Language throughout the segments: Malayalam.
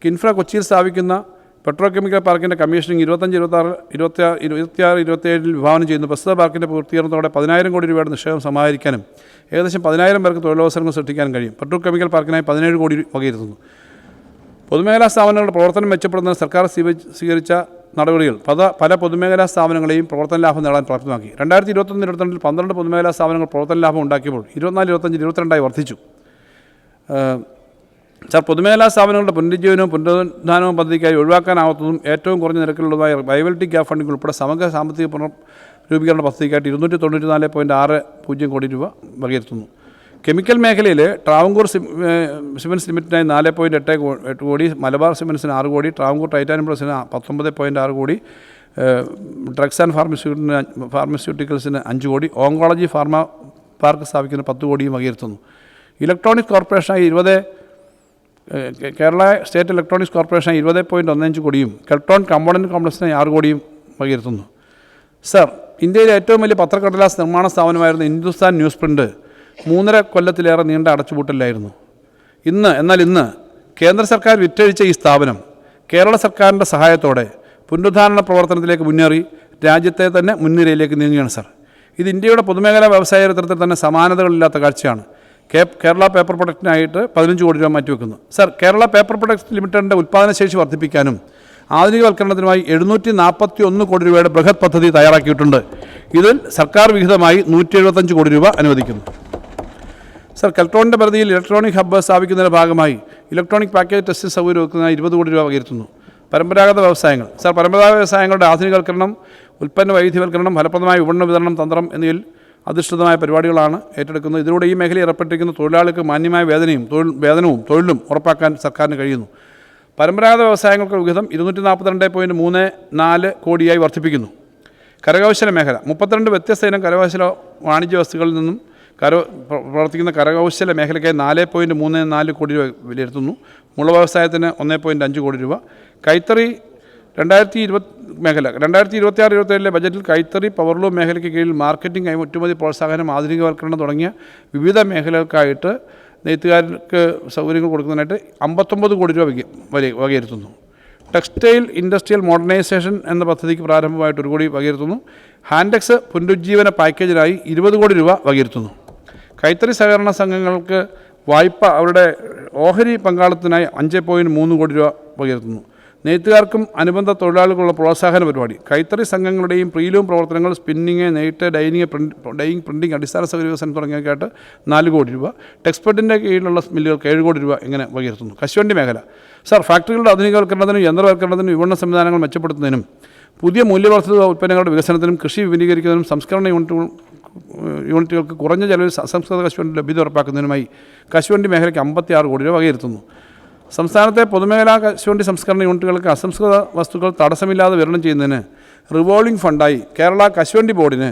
കിൻഫ്ര കൊച്ചിയിൽ സ്ഥാപിക്കുന്ന പെട്രോകെമിക്കൽ പാർക്കിൻ്റെ കമ്മീഷനിങ് 25-26-27 വിഭാവനം ചെയ്യുന്നു. പ്രസ്തുത പാർക്കിൻ്റെ പൂർത്തീകരണത്തോടെ 10,000 കോടി രൂപയുടെ നിക്ഷേപം സമാഹരിക്കാനും ഏകദേശം 10,000 പേർക്ക് തൊഴിലവസരങ്ങൾ സൃഷ്ടിക്കാനും കഴിയും. പെട്രോകെമിക്കൽ പാർക്കിനായി 17 കോടി വകയിരുത്തുന്നു. പൊതുമേഖലാ സ്ഥാപനങ്ങളുടെ പ്രവർത്തനം മെച്ചപ്പെടുന്നതിന് സർക്കാർ സ്വീകരിച്ച നടപടികൾ പല പൊതുമേഖലാ സ്ഥാപനങ്ങളെയും പ്രവർത്തന ലാഭം നേടാൻ പ്രാപ്തമാക്കി. 2021-22 12 പൊതുമേഖലാ സ്ഥാപനങ്ങൾ പ്രവർത്തന ലാഭം ഉണ്ടാക്കിയപ്പോൾ 24-25 22 വർദ്ധിച്ചു. പൊതുമേഖലാ സ്ഥാപനങ്ങളുടെ പുനരുജ്ജീവനവും പുനരുദ്ധാനവും പദ്ധതിക്കായി ഒഴിവാക്കാനാവാത്തതും ഏറ്റവും കുറഞ്ഞ നിരക്കിലുള്ളതായ വയബിലിറ്റി ഗ്യാപ് ഫണ്ടിംഗ് ഉൾപ്പെടെ സമഗ്ര സാമ്പത്തിക പുനർരൂപീകരണ പദ്ധതിക്കായിട്ട് 294.60 കോടി രൂപ വകയിരുത്തുന്നു. കെമിക്കൽ മേഖലയിൽ ട്രാവൻകൂർ സിമൻസ് ലിമിറ്റഡിനായി 4.8 കോടി, മലബാർ സിമൻസിന് 6 കോടി, ട്രാവൻകൂർ ടൈറ്റാനിയം പ്ലസിന് 19.6 കോടി, ഡ്രഗ്സ് ആൻഡ് ഫാർമസ്യൂട്ടിക്കൽസിന് 5 കോടി, ഓങ്കോളജി ഫാർമ പാർക്ക് സ്ഥാപിക്കുന്ന 10 കോടിയും വകയിരുത്തുന്നു. ഇലക്ട്രോണിക്സ് കോർപ്പറേഷനായി കേരള സ്റ്റേറ്റ് ഇലക്ട്രോണിക്സ് കോർപ്പറേഷനായി 20.15 കോടിയും കെൽട്രോൺ കമ്പോണൻറ്റ് കോംപ്ലക്സിനായി 6 കോടിയും വകയിരുത്തുന്നു. സർ, ഇന്ത്യയിലെ ഏറ്റവും വലിയ പത്രക്കടലാസ് നിർമ്മാണ സ്ഥാപനമായിരുന്ന ഹിന്ദുസ്ഥാൻ ന്യൂസ് പ്രിൻ്റ് 3.5 കൊല്ലത്തിലേറെ നീണ്ട അടച്ചുപൂട്ടലായിരുന്നു. എന്നാൽ ഇന്ന് കേന്ദ്ര സർക്കാർ വിറ്റഴിച്ച ഈ സ്ഥാപനം കേരള സർക്കാരിൻ്റെ സഹായത്തോടെ പുനരുദ്ധാരണ പ്രവർത്തനത്തിലേക്ക് മുന്നേറി രാജ്യത്തെ തന്നെ മുൻനിരയിലേക്ക് നീങ്ങുകയാണ്. സർ, ഇത് ഇന്ത്യയുടെ പൊതുമേഖലാ വ്യവസായ ചരിത്രത്തിൽ തന്നെ സമാനതകളില്ലാത്ത കാഴ്ചയാണ്. കേരള പേപ്പർ പ്രൊഡക്റ്റിനായിട്ട് 15 കോടി രൂപ മാറ്റിവെക്കുന്നു. സർ, കേരള പേപ്പർ പ്രൊഡക്ട്സ് ലിമിറ്റഡിൻ്റെ ഉൽപ്പാദനശേഷി വർദ്ധിപ്പിക്കാനും ആധുനികവൽക്കരണത്തിനുമായി 741 കോടി രൂപയുടെ ബൃഹത് പദ്ധതി തയ്യാറാക്കിയിട്ടുണ്ട്. ഇതിൽ സർക്കാർ വിഹിതമായി 175 കോടി രൂപ അനുവദിക്കുന്നു. സർ, കെൽട്രോണിൻ്റെ പരിധിയിൽ ഇലക്ട്രോണിക് ഹബ്ബ് സ്ഥാപിക്കുന്നതിൻ്റെ ഭാഗമായി ഇലക്ട്രോണിക് പാക്കേജ് ടെസ്റ്റ് സൗകര്യം ഒരുക്കുന്നതിനായി 20 കോടി രൂപ വകയിരുത്തുന്നു. പരമ്പരാഗത വ്യവസായങ്ങൾ. സർ, പരമ്പരാഗത വ്യവസായങ്ങളുടെ ആധുനികവൽക്കരണം, ഉൽപ്പന്ന വൈവിധ്യവൽക്കരണം, ഫലപ്രദമായ വിപണന വിതരണം തന്ത്രം എന്നിവയിൽ അധിഷ്ഠിതമായ പരിപാടികളാണ് ഏറ്റെടുക്കുന്നത്. ഇതിലൂടെ ഈ മേഖലയിൽ ഏർപ്പെട്ടിരിക്കുന്ന തൊഴിലാളികൾക്ക് മാന്യമായ വേതനവും തൊഴിലും ഉറപ്പാക്കാൻ സർക്കാരിന് കഴിയുന്നു. പരമ്പരാഗത വ്യവസായങ്ങൾക്ക് വിഹിതം 242.34 കോടിയായി വർദ്ധിപ്പിക്കുന്നു. കരകൗശല മേഖല 32 വ്യത്യസ്ത ഇനം കരകൗശല വാണിജ്യ വസ്തുക്കളിൽ നിന്നും പ്രവർത്തിക്കുന്ന കരകൗശല മേഖലയ്ക്കായി 4.34 കോടി രൂപ വിലയിരുത്തുന്നു. മുള വ്യവസായത്തിന് 1.5 കോടി രൂപ. കൈത്തറി 2020 മേഖല 2026-27 ബജറ്റിൽ കൈത്തറി പവർലൂം മേഖലയ്ക്ക് കീഴിൽ മാർക്കറ്റിംഗ്, കയറ്റുമതി പ്രോത്സാഹനം, ആധുനികവൽക്കരണം തുടങ്ങിയ വിവിധ മേഖലകൾക്കായിട്ട് നെയ്ത്തുകാർക്ക് സൗകര്യങ്ങൾ കൊടുക്കുന്നതിനായിട്ട് 59 കോടി രൂപ വകയിരുത്തുന്നു. ടെക്സ്റ്റൈൽ ഇൻഡസ്ട്രിയൽ മോഡേണൈസേഷൻ എന്ന പദ്ധതിക്ക് പ്രാരംഭമായിട്ട് 1 കോടി വകയിരുത്തുന്നു. ഹാൻഡെക്സ് പുനരുജ്ജീവന പാക്കേജിനായി 20 കോടി രൂപ വകയിരുത്തുന്നു. കൈത്തറി സഹകരണ സംഘങ്ങൾക്ക് വായ്പ അവരുടെ ഓഹരി പങ്കാളിത്തത്തിനായി 5.3 കോടി രൂപ വകയിരുത്തുന്നു. നെയ്ത്തുകാർക്കും അനുബന്ധ തൊഴിലാളികളുള്ള പ്രോത്സാഹന പരിപാടി. കൈത്തറി സംഘങ്ങളുടെയും പ്രീലൂം പ്രവർത്തനങ്ങൾ, സ്പിന്നിങ്, നെയ്ത്ത്, ഡൈയിങ്, പ്രിൻറ്റിങ്, അടിസ്ഥാന സൗകര്യ വികസനം തുടങ്ങിയവയ്ക്കായിട്ട് 4 കോടി രൂപ. ടെക്സ്പെർട്ടിൻ്റെ കീഴിലുള്ള മില്ലുകൾക്ക് 7 കോടി രൂപ ഇങ്ങനെ വകയിരുത്തുന്നു. കശുവണ്ടി മേഖല. സർ, ഫാക്ടറികളുടെ ആധുനികവൽക്കരണത്തിനും യന്ത്രവൽക്കരണത്തിനും വിപണന സംവിധാനങ്ങൾ മെച്ചപ്പെടുത്തുന്നതിനും പുതിയ മൂല്യവർദ്ധിത ഉൽപ്പന്നങ്ങളുടെ വികസനത്തിനും കൃഷി വിപുലീകരിക്കുന്നതിനും സംസ്കരണ യൂണിറ്റുകൾക്ക് കുറഞ്ഞ ചെലവിൽ അസംസ്കൃത കശുവണ്ടി ലഭ്യത ഉറപ്പാക്കുന്നതിനുമായി കശുവണ്ടി മേഖലയ്ക്ക് 56 കോടി രൂപ വകയിരുത്തുന്നു. സംസ്ഥാനത്തെ പൊതുമേഖലാ കശുവണ്ടി സംസ്കരണ യൂണിറ്റുകൾക്ക് അസംസ്കൃത വസ്തുക്കൾ തടസ്സമില്ലാതെ വിതരണം ചെയ്യുന്നതിന് റിവോൾവിംഗ് ഫണ്ടായി കേരള കശുവണ്ടി ബോർഡിന്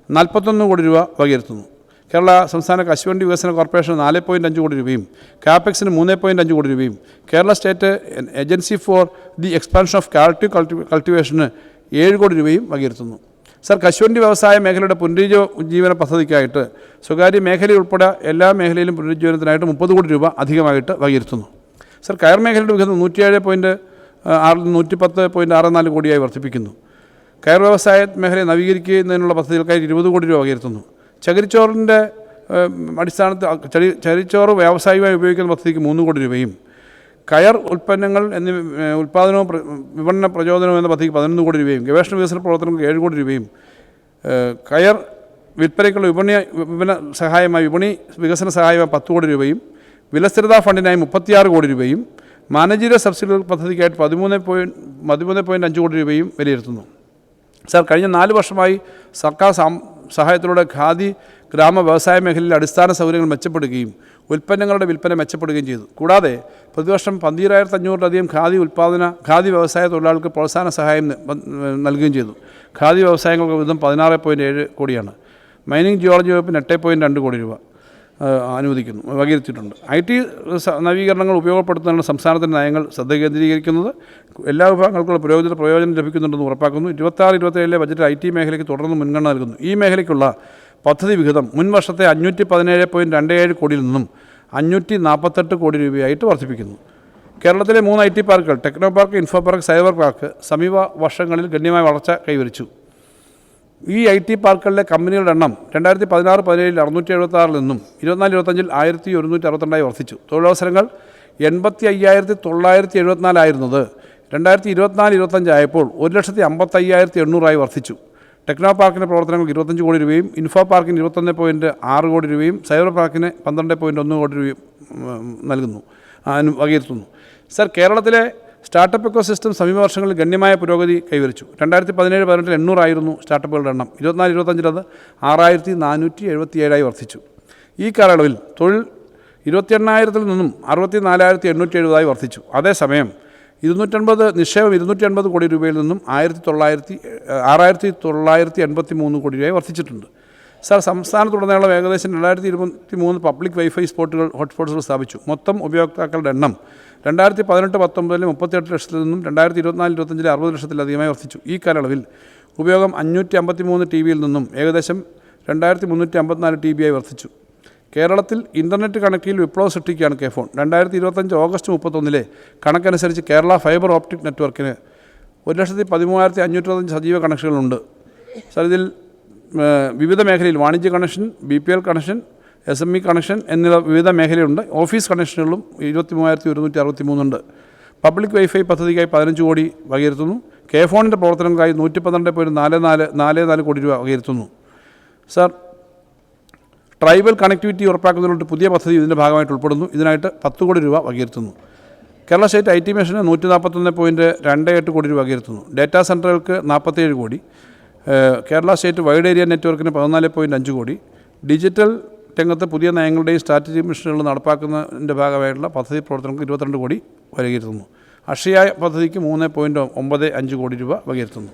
41 കോടി രൂപ വകയിരുത്തുന്നു. കേരള സംസ്ഥാന കശുവണ്ടി വികസന കോർപ്പറേഷന് 4.5 കോടി രൂപയും കാപ്പെക്സിന് 3.5 കോടി രൂപയും Kerala state agency for the expansion of കൾട്ടിവേഷന് 7 കോടി രൂപയും വകയിരുത്തുന്നു. സർ, കശുവണ്ടി വ്യവസായ മേഖലയുടെ പുനരുജ്ജീവന പദ്ധതിക്കായിട്ട് സ്വകാര്യ മേഖലയുൾപ്പെടെ എല്ലാ മേഖലയിലും പുനരുജ്ജീവനത്തിനായിട്ട് 30 കോടി രൂപ അധികമായിട്ട് വകയിരുത്തുന്നു. സർ, കയർ മേഖലയുടെ വിഹിതം 107.64 കോടിയായി വർദ്ധിപ്പിക്കുന്നു. കയർ വ്യവസായ മേഖലയെ നവീകരിക്കുന്നതിനുള്ള പദ്ധതികൾക്കായി 20 കോടി രൂപ വകയിരുത്തുന്നു. ചകിരിച്ചോറിൻ്റെ അടിസ്ഥാനത്തിൽ ചകിരിച്ചോറ് വ്യാവസായികമായി ഉപയോഗിക്കുന്ന പദ്ധതിക്ക് 3 കോടി രൂപയും കയർ ഉൽപ്പന്നങ്ങൾ എന്നിവ ഉൽപ്പാദനവും വിപണന പ്രചോദനവും എന്ന പദ്ധതിക്ക് 11 കോടി രൂപയും ഗവേഷണ വികസന പ്രവർത്തനങ്ങൾക്ക് 7 കോടി രൂപയും കയർ വിൽപ്പനയ്ക്കുള്ള വിപണന സഹായമായി വിപണി വികസന സഹായമായി 10 കോടി രൂപയും വിലസ്ഥിരതാ ഫണ്ടിനായി 36 കോടി രൂപയും മാനേജീരിയൽ സബ്സിഡി പദ്ധതിക്കായിട്ട് 13.5 കോടി രൂപയും വിലയിരുത്തുന്നു. സർ, കഴിഞ്ഞ 4 വർഷമായി സർക്കാർ സഹായത്തിലൂടെ ഖാദി ഗ്രാമ വ്യവസായ മേഖലയിലെ അടിസ്ഥാന സൗകര്യങ്ങൾ മെച്ചപ്പെടുകയും ഉൽപ്പന്നങ്ങളുടെ വിൽപ്പന മെച്ചപ്പെടുകയും ചെയ്തു. കൂടാതെ പ്രതിവർഷം 12,500-ലധികം ഖാദി വ്യവസായ തൊഴിലാളികൾക്ക് പ്രോത്സാഹന സഹായം നൽകുകയും ചെയ്തു. ഖാദി വ്യവസായങ്ങൾക്ക് വിധം 16.7 കോടിയാണ്. മൈനിങ് ജിയോളജി വകുപ്പിന് 8.2 കോടി രൂപ വകയിരുത്തിയിട്ടുണ്ട്. IT നവീകരണങ്ങൾ ഉപയോഗപ്പെടുത്തുന്നതിനുള്ള സംസ്ഥാനത്തിൻ്റെ നയങ്ങൾ ശ്രദ്ധ കേന്ദ്രീകരിക്കുന്നത് എല്ലാ വിഭാഗങ്ങൾക്കുള്ള പ്രയോജനം ലഭിക്കുന്നുണ്ടെന്ന് ഉറപ്പാക്കുന്നു. 26-27 ബജറ്റിൽ IT മേഖലയ്ക്ക് തുടർന്ന് മുൻഗണന നൽകുന്നു. ഈ മേഖലയ്ക്കുള്ള പദ്ധതി വിഹിതം മുൻ വർഷത്തെ 517.27 കോടിയിൽ നിന്നും 548 കോടി രൂപയായിട്ട് വർദ്ധിപ്പിക്കുന്നു. കേരളത്തിലെ 3 IT പാർക്കുകൾ techno park, info park, cyber park സമീപ വർഷങ്ങളിൽ ഗണ്യമായ വളർച്ച കൈവരിച്ചു. ഈ IT പാർക്കുകളിലെ കമ്പനികളുടെ എണ്ണം 2016-17 676 നിന്നും 24-25 1162 വർദ്ധിച്ചു. തൊഴിലവസരങ്ങൾ 85,974 ആയിരുന്നത് 2024-25 ആയപ്പോൾ 1,55,800 വർദ്ധിച്ചു. ടെക്നോ പാർക്കിൻ്റെ പ്രവർത്തനങ്ങൾക്ക് 25 കോടി രൂപയും ഇൻഫോ പാർക്കിന് 21.6 കോടി രൂപയും സൈബർ പാർക്കിന് 12.1 കോടി രൂപയും വകയിരുത്തുന്നു. സർ, കേരളത്തിലെ സ്റ്റാർട്ടപ്പ് എക്കോസിസ്റ്റം സമീപ വർഷങ്ങളിൽ ഗണ്യമായ പുരോഗതി കൈവരിച്ചു. 2017-18 800 ആയിരുന്നു സ്റ്റാർട്ടപ്പുകളുടെ എണ്ണം. 24-25 അത് 6,477 വർദ്ധിച്ചു. ഈ കാലയളവിൽ തൊഴിൽ 28,000 നിന്നും 64,870 വർദ്ധിച്ചു. അതേസമയം 250 നിക്ഷേപം 250 കോടി രൂപയിൽ നിന്നും 6,983 കോടി രൂപയായി വർദ്ധിച്ചിട്ടുണ്ട്. സർ, സംസ്ഥാനത്തുടനീളം ഏകദേശം 2023 പബ്ലിക് വൈഫൈ ഹോട്ട്സ്പോട്ടുകൾ സ്ഥാപിച്ചു. മൊത്തം ഉപയോക്താക്കളുടെ എണ്ണം 2018-19 38 ലക്ഷത്തിൽ നിന്നും 2024-25 60 ലക്ഷത്തിലധികമായി വർദ്ധിച്ചു. ഈ കാലയളവിൽ ഉപയോഗം 553 TB നിന്നും ഏകദേശം 2,354 TB വർദ്ധിച്ചു. കേരളത്തിൽ ഇൻ്റർനെറ്റ് കണക്റ്റിൽ വിപ്ലവം സൃഷ്ടിക്കുകയാണ് കെ-ഫോൺ. 2025 ഓഗസ്റ്റ് 31 കണക്കനുസരിച്ച് കേരള ഫൈബർ ഓപ്റ്റിക് നെറ്റ്വർക്കിന് 1,13,525 സജീവ കണക്ഷനുകളുണ്ട്. സർ, ഇതിൽ വിവിധ മേഖലയിൽ വാണിജ്യ connection, BPL connection, SME connection എന്നിവ വിവിധ മേഖലയുണ്ട്. ഓഫീസ് കണക്ഷനുകളും 23,163 ഉണ്ട്. പബ്ലിക് വൈഫൈ പദ്ധതിക്കായി 15 കോടി വകയിരുത്തുന്നു. കെ-ഫോണിൻ്റെ പ്രവർത്തനങ്ങൾക്കായി 112.44 കോടി രൂപ വകയിരുത്തുന്നു. സർ, ട്രൈബൽ കണക്ടിവിറ്റി ഉറപ്പാക്കുന്നതിനുള്ള പുതിയ പദ്ധതി ഇതിൻ്റെ ഭാഗമായിട്ട് ഉൾപ്പെടുന്നു. ഇതിനായിട്ട് 10 കോടി രൂപ വകയിരുത്തുന്നു. കേരള സ്റ്റേറ്റ് IT മിഷന് 141.28 കോടി രൂപ വകയിരുത്തുന്നു. ഡേറ്റാ സെൻറ്ററുകൾക്ക് 47 കോടി. കേരള സ്റ്റേറ്റ് വൈഡ് ഏരിയ നെറ്റ്വർക്കിന് 14.5 കോടി. ഡിജിറ്റൽ രംഗത്ത് പുതിയ നയങ്ങളുടെയും സ്ട്രാറ്റജി മിഷനുകൾ നടപ്പാക്കുന്നതിൻ്റെ ഭാഗമായിട്ടുള്ള പദ്ധതി പ്രവർത്തനങ്ങൾക്ക് 22 കോടി വകയിരുത്തുന്നു. അക്ഷയ പദ്ധതിക്ക് 3.95 കോടി രൂപ വകയിരുത്തുന്നു.